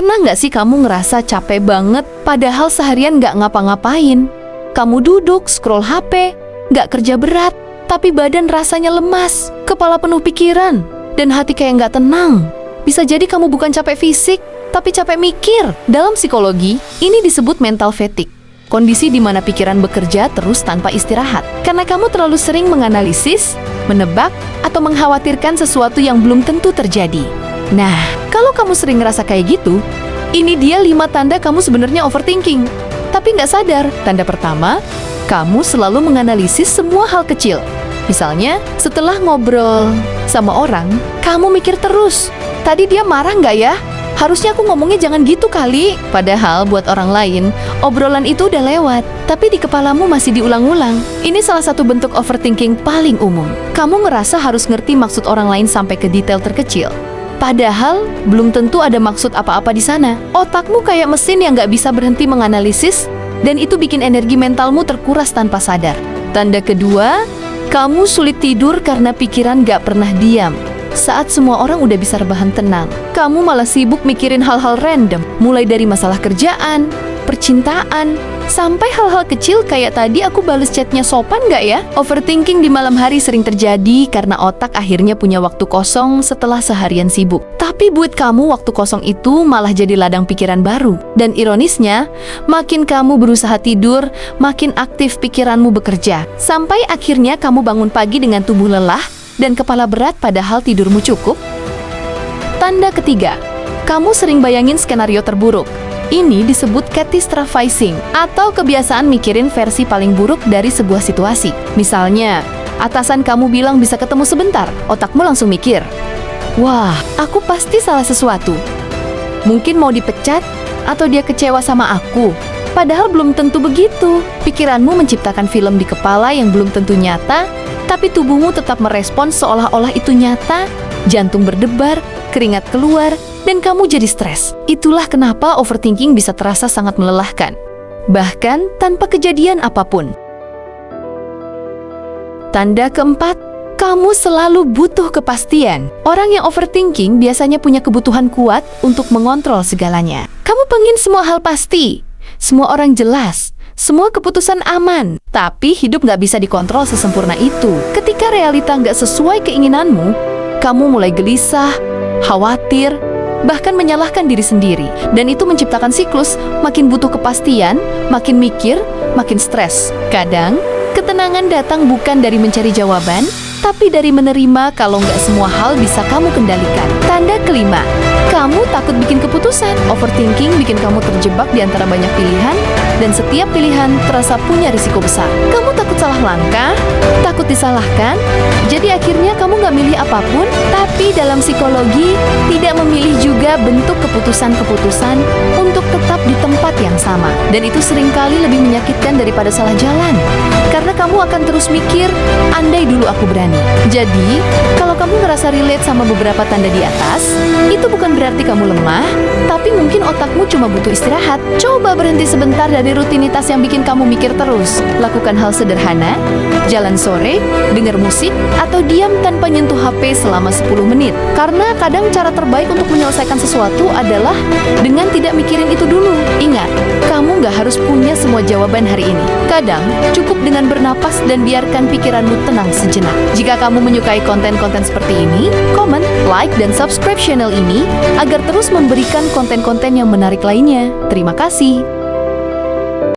Pernah nggak sih kamu ngerasa capek banget padahal seharian nggak ngapa-ngapain? Kamu duduk, scroll HP, nggak kerja berat, tapi badan rasanya lemas, kepala penuh pikiran, dan hati kayak nggak tenang. Bisa jadi kamu bukan capek fisik, tapi capek mikir. Dalam psikologi, ini disebut mental fatigue. Kondisi di mana pikiran bekerja terus tanpa istirahat. Karena kamu terlalu sering menganalisis, menebak, atau mengkhawatirkan sesuatu yang belum tentu terjadi. Nah, kalau kamu sering ngerasa kayak gitu, ini dia 5 tanda kamu sebenarnya overthinking. Tapi nggak sadar. Tanda pertama, kamu selalu menganalisis semua hal kecil. Misalnya, setelah ngobrol sama orang, kamu mikir terus, tadi dia marah nggak ya? Harusnya aku ngomongnya jangan gitu kali. Padahal buat orang lain, obrolan itu udah lewat, tapi di kepalamu masih diulang-ulang. Ini salah satu bentuk overthinking paling umum. Kamu ngerasa harus ngerti maksud orang lain sampai ke detail terkecil. Padahal, belum tentu ada maksud apa-apa di sana. Otakmu kayak mesin yang nggak bisa berhenti menganalisis, dan itu bikin energi mentalmu terkuras tanpa sadar. Tanda kedua, kamu sulit tidur karena pikiran nggak pernah diam. Saat semua orang udah bisa rebahan tenang, kamu malah sibuk mikirin hal-hal random, mulai dari masalah kerjaan, percintaan, sampai hal-hal kecil kayak tadi aku bales chatnya sopan nggak ya? Overthinking di malam hari sering terjadi karena otak akhirnya punya waktu kosong setelah seharian sibuk. Tapi buat kamu waktu kosong itu malah jadi ladang pikiran baru. Dan ironisnya, makin kamu berusaha tidur, makin aktif pikiranmu bekerja. Sampai akhirnya kamu bangun pagi dengan tubuh lelah dan kepala berat padahal tidurmu cukup. Tanda ketiga, kamu sering bayangin skenario terburuk. Ini disebut catastrophizing atau kebiasaan mikirin versi paling buruk dari sebuah situasi. Misalnya, atasan kamu bilang bisa ketemu sebentar, otakmu langsung mikir, wah, aku pasti salah sesuatu. Mungkin mau dipecat atau dia kecewa sama aku. Padahal belum tentu begitu. Pikiranmu menciptakan film di kepala yang belum tentu nyata, tapi tubuhmu tetap merespons seolah-olah itu nyata, jantung berdebar, keringat keluar, dan kamu jadi stres. Itulah kenapa overthinking bisa terasa sangat melelahkan, bahkan tanpa kejadian apapun. Tanda keempat, kamu selalu butuh kepastian. Orang yang overthinking biasanya punya kebutuhan kuat untuk mengontrol segalanya. Kamu pengen semua hal pasti, semua orang jelas, semua keputusan aman, tapi hidup nggak bisa dikontrol sesempurna itu. Ketika realita nggak sesuai keinginanmu, kamu mulai gelisah, khawatir, bahkan menyalahkan diri sendiri. Dan itu menciptakan siklus, makin butuh kepastian, makin mikir, makin stres. Kadang, ketenangan datang bukan dari mencari jawaban, tapi dari menerima kalau nggak semua hal bisa kamu kendalikan. Tanda kelima, kamu takut bikin keputusan. Overthinking bikin kamu terjebak di antara banyak pilihan, dan setiap pilihan terasa punya risiko besar. Kamu takut salah langkah, takut disalahkan, jadi akhirnya kamu nggak milih apapun. Tapi dalam psikologi, tidak memilih juga bentuk keputusan-keputusan untuk tetap di tempat yang sama. Dan itu seringkali lebih menyakitkan daripada salah jalan. Karena kamu akan terus mikir, andai dulu aku berani. Jadi, kalau kamu ngerasa relate sama beberapa tanda di atas, itu bukan berarti kamu lemah, tapi mungkin otakmu cuma butuh istirahat. Coba berhenti sebentar dari rutinitas yang bikin kamu mikir terus. Lakukan hal sederhana, jalan sore, dengar musik, atau diam tanpa nyentuh HP selama 10 menit. Karena kadang cara terbaik untuk menyelesaikan sesuatu adalah dengan tidak mikirin itu dulu. Ingat, kamu nggak harus punya semua jawaban hari ini. Kadang, cukup dengan bernapas dan biarkan pikiranmu tenang sejenak. Jika kamu menyukai konten-konten seperti ini, komen, like, dan subscribe channel ini agar terus memberikan konten-konten yang menarik lainnya. Terima kasih.